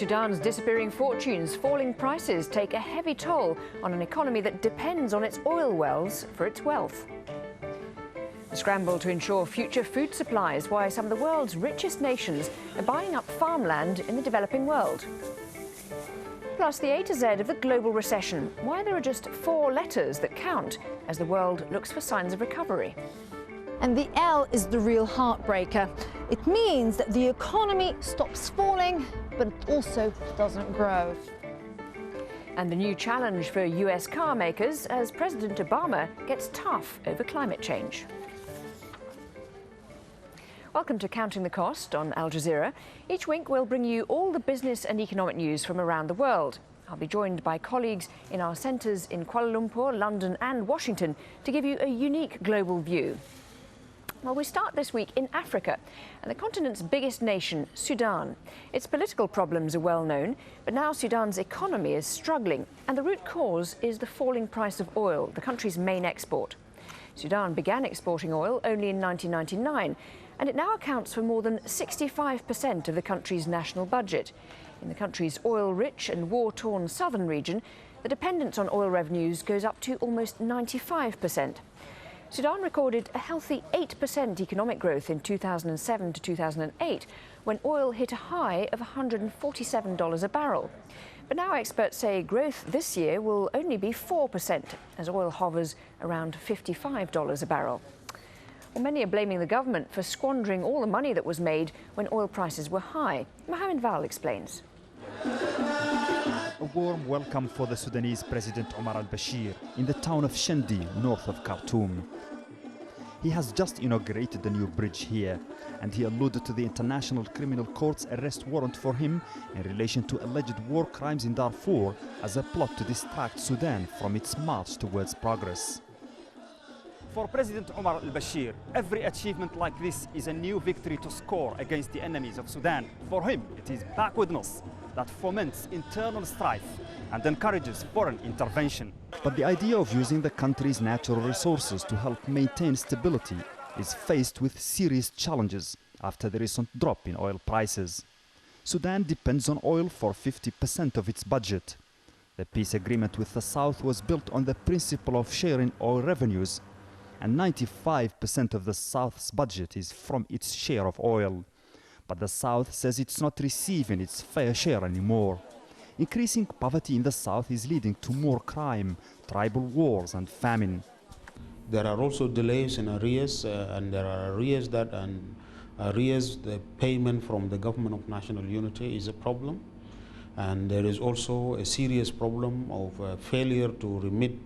Sudan's disappearing fortunes, falling prices take a heavy toll on an economy that depends on its oil wells for its wealth. The scramble to ensure future food supplies, why some of the world's richest nations are buying up farmland in the developing world. Plus, the A to Z of the global recession, why there are just 4 letters that count as the world looks for signs of recovery. And the L is the real heartbreaker. It means that the economy stops falling, but it also doesn't grow. And the new challenge for US car makers as President Obama gets tough over climate change. Welcome to Counting the Cost on Al Jazeera. Each week we'll bring you all the business and economic news from around the world. I'll be joined by colleagues in our centres in Kuala Lumpur, London and Washington to give you a unique global view. Well, we start this week in Africa and the continent's biggest nation, Sudan. Its political problems are well known, but now Sudan's economy is struggling and the root cause is the falling price of oil, the country's main export. Sudan began exporting oil only in 1999 and it now accounts for more than 65% of the country's national budget. In the country's oil-rich and war-torn southern region, the dependence on oil revenues goes up to almost 95%. Sudan recorded a healthy 8% economic growth in 2007 to 2008, when oil hit a high of $147 a barrel. But now experts say growth this year will only be 4%, as oil hovers around $55 a barrel. Well, many are blaming the government for squandering all the money that was made when oil prices were high. Mohamed Val explains. A warm welcome for the Sudanese President Omar al-Bashir in the town of Shendi, north of Khartoum. He has just inaugurated the new bridge here, and he alluded to the International Criminal Court's arrest warrant for him in relation to alleged war crimes in Darfur as a plot to distract Sudan from its march towards progress. For President Omar al-Bashir, every achievement like this is a new victory to score against the enemies of Sudan. For him, it is backwardness that foments internal strife and encourages foreign intervention. But the idea of using the country's natural resources to help maintain stability is faced with serious challenges after the recent drop in oil prices. Sudan depends on oil for 50% of its budget. The peace agreement with the South was built on the principle of sharing oil revenues, and 95% of the South's budget is from its share of oil. But the South says it's not receiving its fair share anymore. Increasing poverty in the South is leading to more crime, tribal wars and famine. There are also delays in arrears, and there are arrears the payment from the government of national unity is a problem. And there is also a serious problem of failure to remit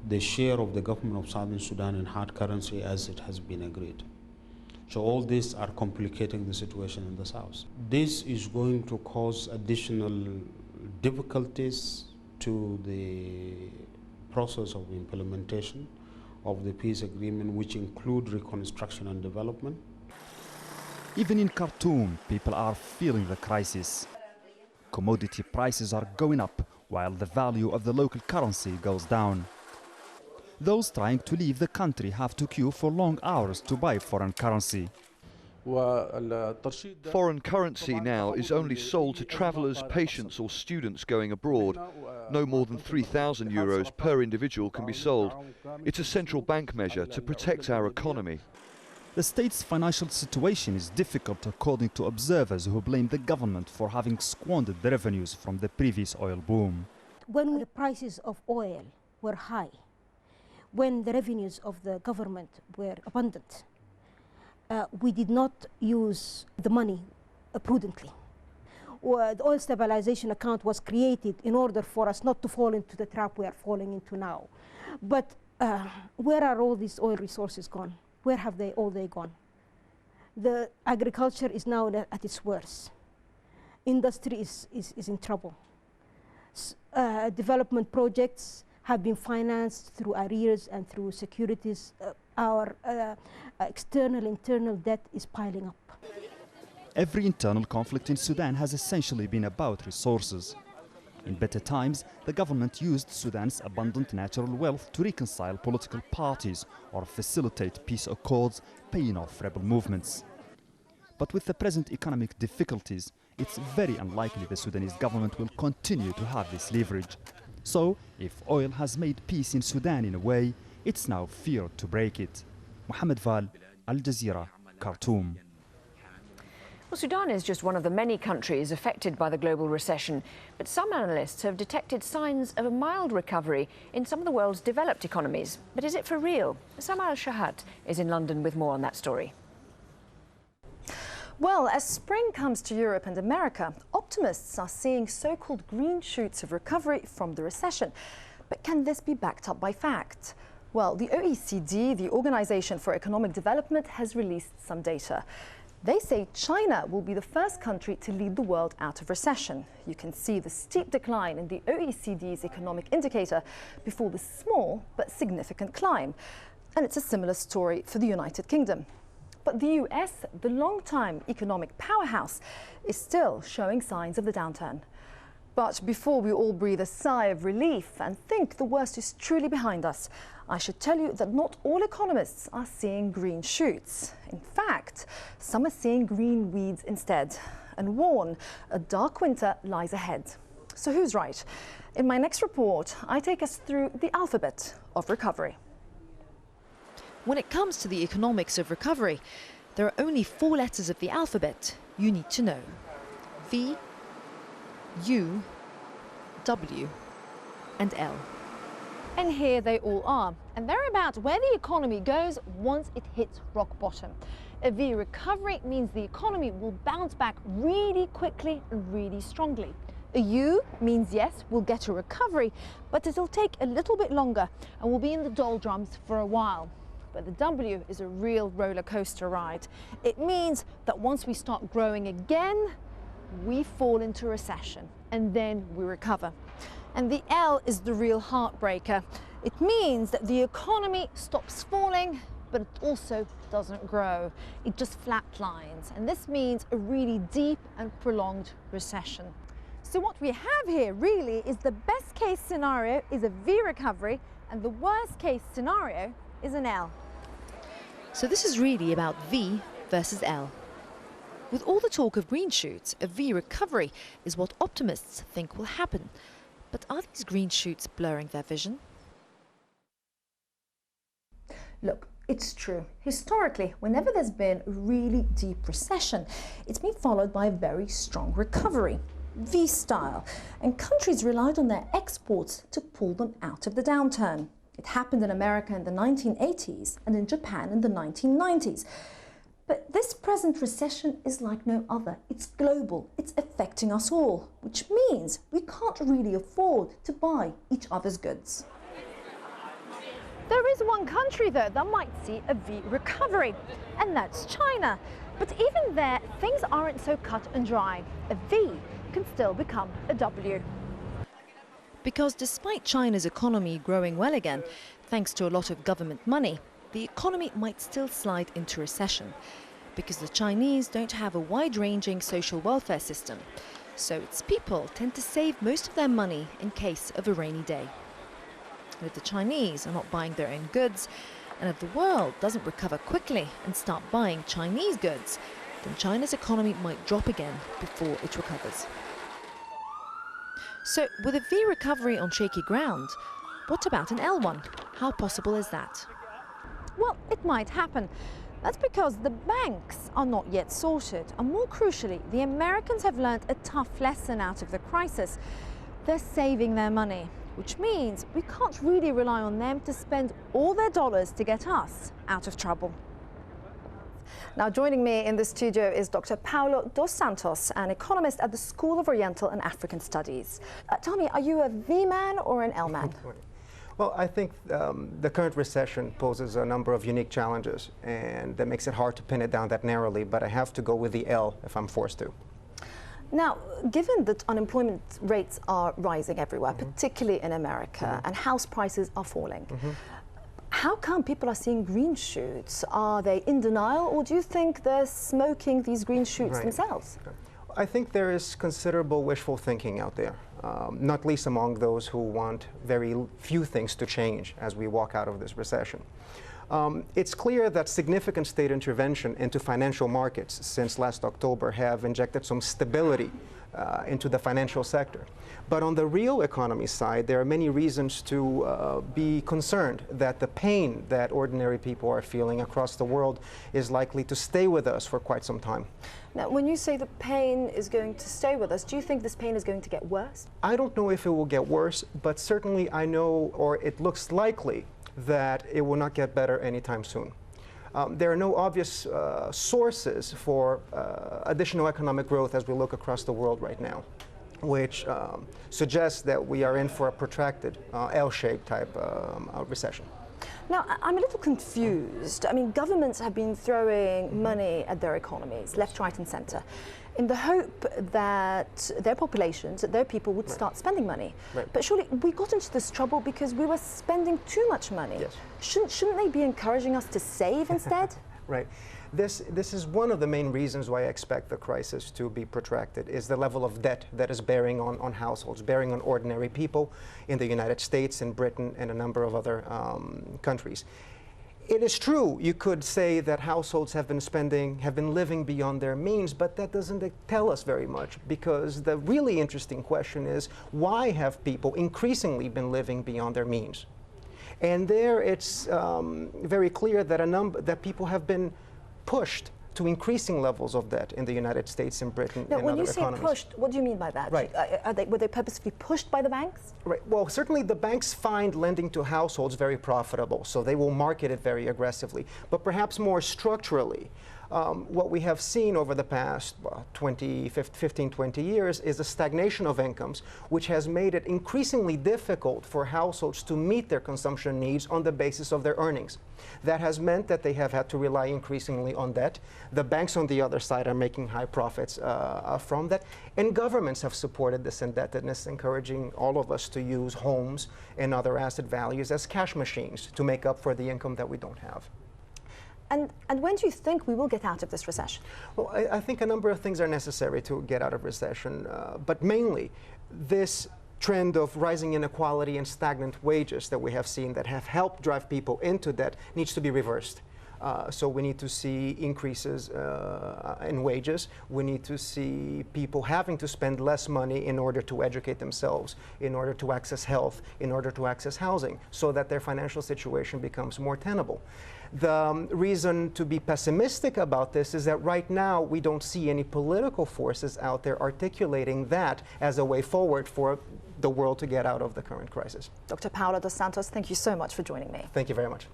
the share of the government of Southern Sudan in hard currency as it has been agreed. So all these are complicating the situation in the South. This is going to cause additional difficulties to the process of implementation of the peace agreement, which include reconstruction and development. Even in Khartoum, people are feeling the crisis. Commodity prices are going up while the value of the local currency goes down. Those trying to leave the country have to queue for long hours to buy foreign currency. Foreign currency now is only sold to travellers, patients or students going abroad. No more than €3,000 per individual can be sold. It's a central bank measure to protect our economy. The state's financial situation is difficult according to observers who blame the government for having squandered the revenues from the previous oil boom. When the prices of oil were high, when the revenues of the government were abundant, we did not use the money prudently. The oil stabilization account was created in order for us not to fall into the trap we are falling into now. But where are all these oil resources gone? Where have they all gone? The agriculture is now at its worst. Industry is in trouble. Development projects have been financed through arrears and through securities. Our internal debt is piling up. Every internal conflict in Sudan has essentially been about resources. In better times, the government used Sudan's abundant natural wealth to reconcile political parties or facilitate peace accords, paying off rebel movements. But with the present economic difficulties, it's very unlikely the Sudanese government will continue to have this leverage. So, if oil has made peace in Sudan in a way, it's now feared to break it. Mohammed Val, Al Jazeera, Khartoum. Well, Sudan is just one of the many countries affected by the global recession, but some analysts have detected signs of a mild recovery in some of the world's developed economies. But is it for real? Sam Al-Shahat is in London with more on that story. Well, as spring comes to Europe and America, optimists are seeing so-called green shoots of recovery from the recession. But can this be backed up by fact? Well, the OECD, the Organization for Economic Development, has released some data. They say China will be the first country to lead the world out of recession. You can see the steep decline in the OECD's economic indicator before the small but significant climb. And it's a similar story for the United Kingdom. But the US, the long-time economic powerhouse, is still showing signs of the downturn. But before we all breathe a sigh of relief and think the worst is truly behind us, I should tell you that not all economists are seeing green shoots. In fact, some are seeing green weeds instead and warn a dark winter lies ahead. So who's right? In my next report, I take us through the alphabet of recovery. When it comes to the economics of recovery, there are only 4 letters of the alphabet you need to know. V, U, W, and L. And here they all are. And they're about where the economy goes once it hits rock bottom. A V recovery means the economy will bounce back really quickly and really strongly. A U means yes, we'll get a recovery, but it'll take a little bit longer and we'll be in the doldrums for a while. But the W is a real roller coaster ride. It means that once we start growing again, we fall into recession and then we recover. And the L is the real heartbreaker. It means that the economy stops falling, but it also doesn't grow. It just flatlines. And this means a really deep and prolonged recession. So what we have here really is the best case scenario is a V recovery and the worst case scenario is an L. So this is really about V versus L. With all the talk of green shoots, a V recovery is what optimists think will happen. But are these green shoots blurring their vision? Look, it's true. Historically, whenever there's been a really deep recession, it's been followed by a very strong recovery, V style, and countries relied on their exports to pull them out of the downturn. It happened in America in the 1980s and in Japan in the 1990s. But this present recession is like no other. It's global, it's affecting us all, which means we can't really afford to buy each other's goods. There is one country, though, that might see a V recovery, and that's China. But even there, things aren't so cut and dry. A V can still become a W. Because despite China's economy growing well again, thanks to a lot of government money, the economy might still slide into recession because the Chinese don't have a wide-ranging social welfare system. So its people tend to save most of their money in case of a rainy day. And if the Chinese are not buying their own goods, and if the world doesn't recover quickly and start buying Chinese goods, then China's economy might drop again before it recovers. So with a V recovery on shaky ground, what about an L one? How possible is that? Well, it might happen. That's because the banks are not yet sorted. And more crucially, the Americans have learned a tough lesson out of the crisis. They're saving their money, which means we can't really rely on them to spend all their dollars to get us out of trouble. Now, joining me in the studio is Dr. Paolo Dos Santos, an economist at the School of Oriental and African Studies. Tell me, are you a V man or an L man? Well, I think the current recession poses a number of unique challenges, and that makes it hard to pin it down that narrowly, but I have to go with the L if I'm forced to. Now, given that unemployment rates are rising everywhere, particularly in America, and house prices are falling, how come people are seeing green shoots? Are they in denial, or do you think they're smoking these green shoots themselves? I think there is considerable wishful thinking out there, not least among those who want very few things to change as we walk out of this recession. It's clear that significant state intervention into financial markets since last October have injected some stability into the financial sector. But on the real economy side, there are many reasons to be concerned that the pain that ordinary people are feeling across the world is likely to stay with us for quite some time. Now, when you say the pain is going to stay with us, do you think this pain is going to get worse? I don't know if it will get worse, but certainly I know, or it looks likely, that it will not get better anytime soon. There are no obvious sources for additional economic growth as we look across the world right now, which suggests that we are in for a protracted L-shaped type recession. Now, I'm a little confused. I mean, governments have been throwing money at their economies, left, right, and centre, in the hope that their populations, that their people would start spending money. But surely we got into this trouble because we were spending too much money. Yes. Shouldn't they be encouraging us to save instead? Right. This is one of the main reasons why I expect the crisis to be protracted, is the level of debt that is bearing on households, bearing on ordinary people in the United States, in Britain, and a number of other countries. It is true, you could say that households have been living beyond their means, but that doesn't tell us very much, because the really interesting question is, why have people increasingly been living beyond their means? And there it's very clear that that people have been pushed to increasing levels of debt in the United States and Britain and other economies. Now, when you say pushed, what do you mean by that? Right. Were they purposefully pushed by the banks? Right. Well, certainly the banks find lending to households very profitable, so they will market it very aggressively. But perhaps more structurally, what we have seen over the past 15, 20 years is a stagnation of incomes, which has made it increasingly difficult for households to meet their consumption needs on the basis of their earnings. That has meant that they have had to rely increasingly on debt. The banks on the other side are making high profits from that. And governments have supported this indebtedness, encouraging all of us to use homes and other asset values as cash machines to make up for the income that we don't have. And when do you think we will get out of this recession? Well, I think a number of things are necessary to get out of recession, but mainly this trend of rising inequality and stagnant wages that we have seen that have helped drive people into debt needs to be reversed. So we need to see increases in wages. We need to see people having to spend less money in order to educate themselves, in order to access health, in order to access housing, so that their financial situation becomes more tenable. The reason to be pessimistic about this is that right now we don't see any political forces out there articulating that as a way forward for the world to get out of the current crisis. Dr. Paolo Dos Santos, thank you so much for joining me. Thank you very much.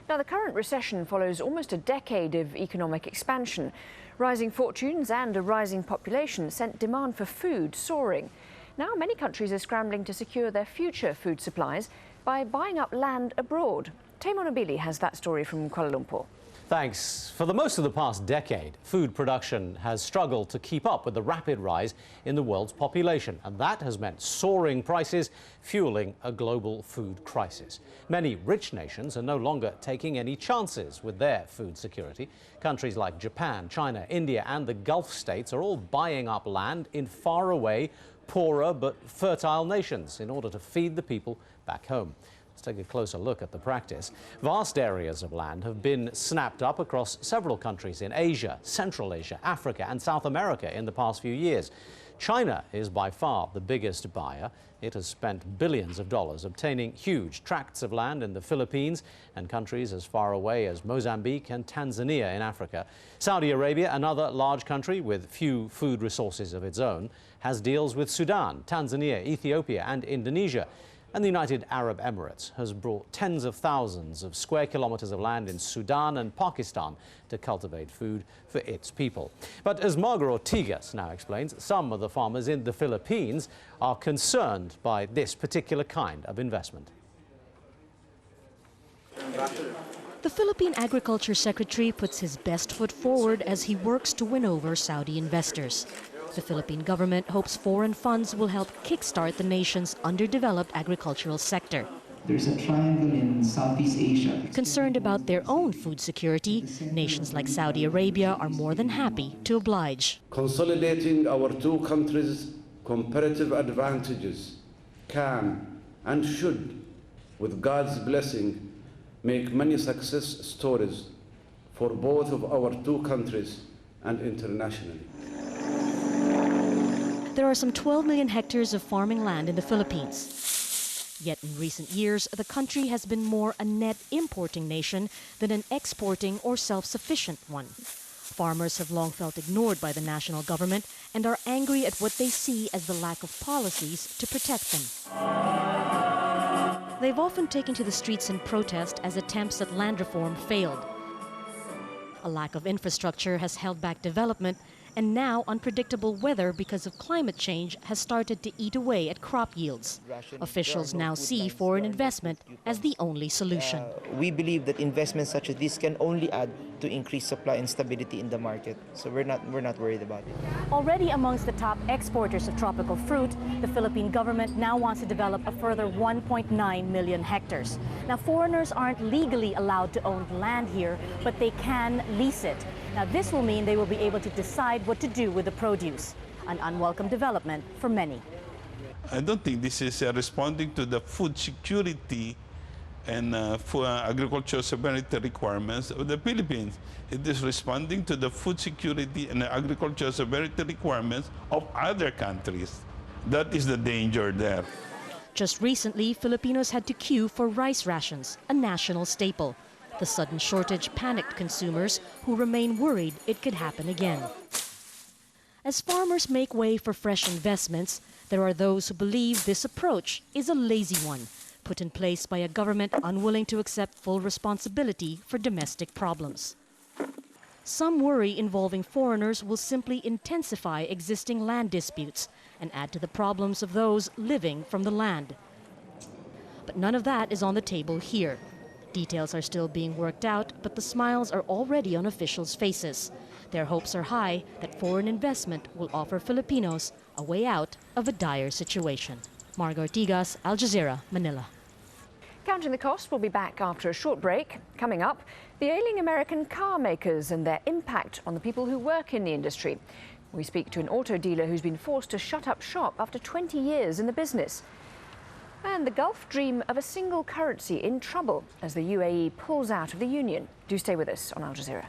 Now, the current recession follows almost a decade of economic expansion. Rising fortunes and a rising population sent demand for food soaring. Now, many countries are scrambling to secure their future food supplies by buying up land abroad. Taimur Nabili has that story from Kuala Lumpur. Thanks. For the most of the past decade, food production has struggled to keep up with the rapid rise in the world's population, and that has meant soaring prices, fueling a global food crisis. Many rich nations are no longer taking any chances with their food security. Countries like Japan, China, India, and the Gulf states are all buying up land in faraway, poorer but fertile nations in order to feed the people back home. Let's take a closer look at the practice. Vast areas of land have been snapped up across several countries in Asia, Central Asia, Africa and South America in the past few years. China is by far the biggest buyer. It has spent billions of dollars obtaining huge tracts of land in the Philippines and countries as far away as Mozambique and Tanzania in Africa. Saudi Arabia, another large country with few food resources of its own, has deals with Sudan, Tanzania, Ethiopia and Indonesia. And the United Arab Emirates has brought tens of thousands of square kilometers of land in Sudan and Pakistan to cultivate food for its people. But as Margaret Ortigas now explains, some of the farmers in the Philippines are concerned by this particular kind of investment. The Philippine Agriculture Secretary puts his best foot forward as he works to win over Saudi investors. The Philippine government hopes foreign funds will help kickstart the nation's underdeveloped agricultural sector. There's a triangle in Southeast Asia. Concerned about their own food security, nations like Saudi Arabia are more than happy to oblige. Consolidating our two countries' comparative advantages can and should, with God's blessing, make many success stories for both of our two countries and internationally. There are some 12 million hectares of farming land in the Philippines. Yet in recent years, the country has been more a net importing nation than an exporting or self-sufficient one. Farmers have long felt ignored by the national government and are angry at what they see as the lack of policies to protect them. They've often taken to the streets in protest as attempts at land reform failed. A lack of infrastructure has held back development, and now unpredictable weather because of climate change has started to eat away at crop yields. Officials now see foreign investment as the only solution. We believe that investments such as this can only add to increased supply and stability in the market, so we're not worried about it. Already amongst the top exporters of tropical fruit, the Philippine government now wants to develop a further 1.9 million hectares. Now, foreigners aren't legally allowed to own land here, but they can lease it. Now, this will mean they will be able to decide what to do with the produce, an unwelcome development for many. I don't think this is responding to the food security and agricultural sovereignty requirements of the Philippines. It is responding to the food security and agricultural sovereignty requirements of other countries. That is the danger there. Just recently, Filipinos had to queue for rice rations, a national staple. The sudden shortage panicked consumers who remain worried it could happen again. As farmers make way for fresh investments, there are those who believe this approach is a lazy one, put in place by a government unwilling to accept full responsibility for domestic problems. Some worry involving foreigners will simply intensify existing land disputes and add to the problems of those living from the land. But none of that is on the table here. Details are still being worked out, but the smiles are already on officials' faces. Their hopes are high that foreign investment will offer Filipinos a way out of a dire situation. Margo Ortigas, Al Jazeera, Manila. Counting the Cost will be back after a short break. Coming up, the ailing American car makers and their impact on the people who work in the industry. We speak to an auto dealer who's been forced to shut up shop after 20 years in the business. And the Gulf dream of a single currency in trouble as the UAE pulls out of the Union. Do stay with us on Al Jazeera.